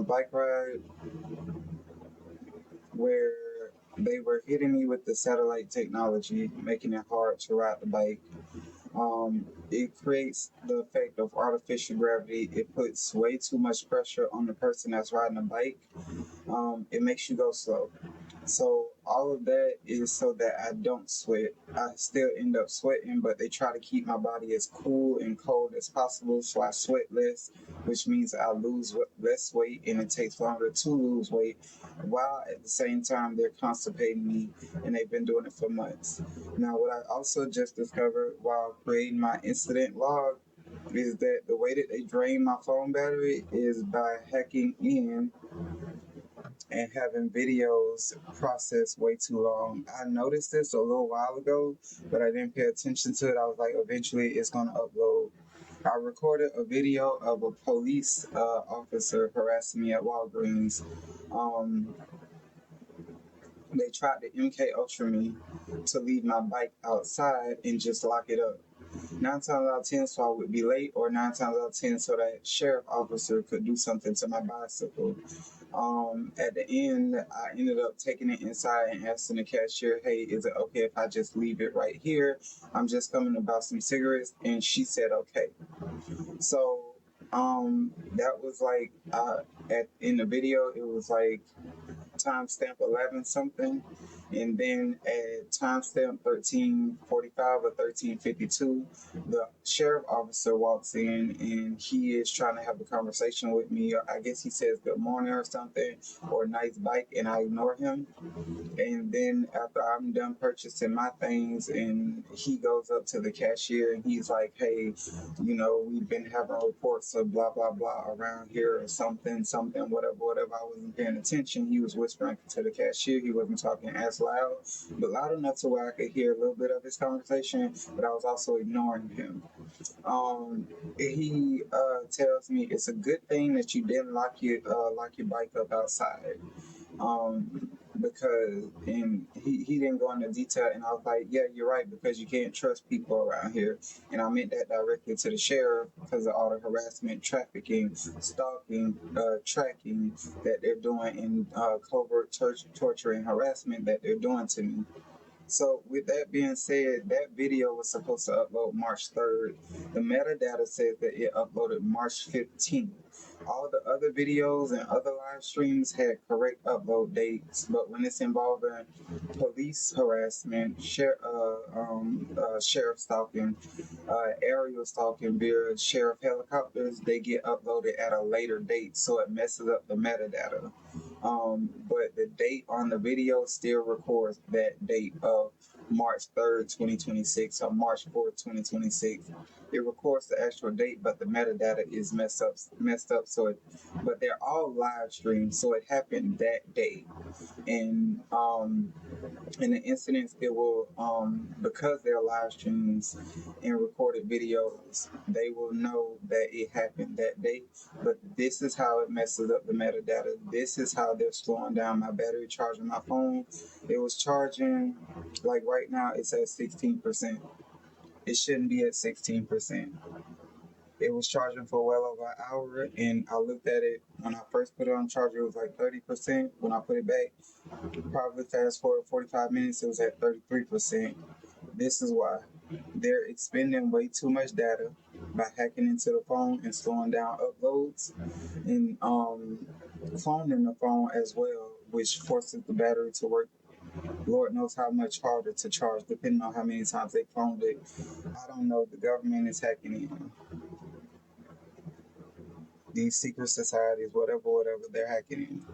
bike ride where they were hitting me with the satellite technology, making it hard to ride the bike. It creates the effect of artificial gravity. It puts way too much pressure on the person that's riding a bike. It makes you go slow. So all of that is so that I don't sweat. I still end up sweating, but they try to keep my body as cool and cold as possible, so I sweat less, which means I lose less weight, and it takes longer to lose weight. While at the same time they're constipating me, and they've been doing it for months. Now, what I also just discovered while creating my incident log is that the way that they drain my phone battery is by hacking in and having videos processed way too long. I noticed this a little while ago, but I didn't pay attention to it. I was like, eventually it's going to upload. I recorded a video of a police officer harassing me at Walgreens. Um, they tried to MK Ultra me to leave my bike outside and just lock it up. 9 times out of 10, so I would be late, or 9 times out of 10, so that sheriff officer could do something to my bicycle. At the end, I ended up taking it inside and asking the cashier, "Hey, is it okay if I just leave it right here? I'm just coming to buy some cigarettes," and she said, "Okay." So, that was like in the video, it was like timestamp 11 something, and then at timestamp 13:45 or 13:52, the sheriff officer walks in and he is trying to have a conversation with me. I guess he says good morning or something, or nice bike, and I ignore him. And then after I'm done purchasing my things, and he goes up to the cashier and he's like, "Hey, we've been having reports of blah blah blah around here, or something, something, whatever, whatever." I wasn't paying attention. He was whispering to the cashier. He wasn't talking as loud, but loud enough to where I could hear a little bit of his conversation, but I was also ignoring him. He tells me it's a good thing that you didn't lock your bike up outside. Because, and he didn't go into detail, and I was like, "Yeah, you're right, because you can't trust people around here." And I meant that directly to the sheriff because of all the harassment, trafficking, stalking, tracking that they're doing, and covert torture and harassment that they're doing to me. So with that being said, that video was supposed to upload March 3rd. The metadata says that it uploaded March 15th. All the other videos and other live streams had correct upload dates, but when it's involving police harassment, sheriff stalking, aerial stalking via sheriff helicopters, they get uploaded at a later date, so it messes up the metadata. But the date on the video still records that date of March 3rd, 2026, or March 4th, 2026. It records the actual date, but the metadata is messed up. But they're all live streams, so it happened that day. And in the incidents, it will, because they're live streams and recorded videos, they will know that it happened that day. But this is how it messes up the metadata. This is how they're slowing down my battery charging my phone. It was charging, like right now, it's at 16%. It shouldn't be at 16%. It was charging for well over an hour, and I looked at it when I first put it on charger. It was like 30%. When I put it back, probably fast forward 45 minutes, it was at 33%. This is why they're expending way too much data by hacking into the phone and slowing down uploads, and cloning the phone as well, which forces the battery to work. Lord knows how much harder to charge depending on how many times they cloned it. I don't know. The government is hacking in. These secret societies, whatever, they're hacking in.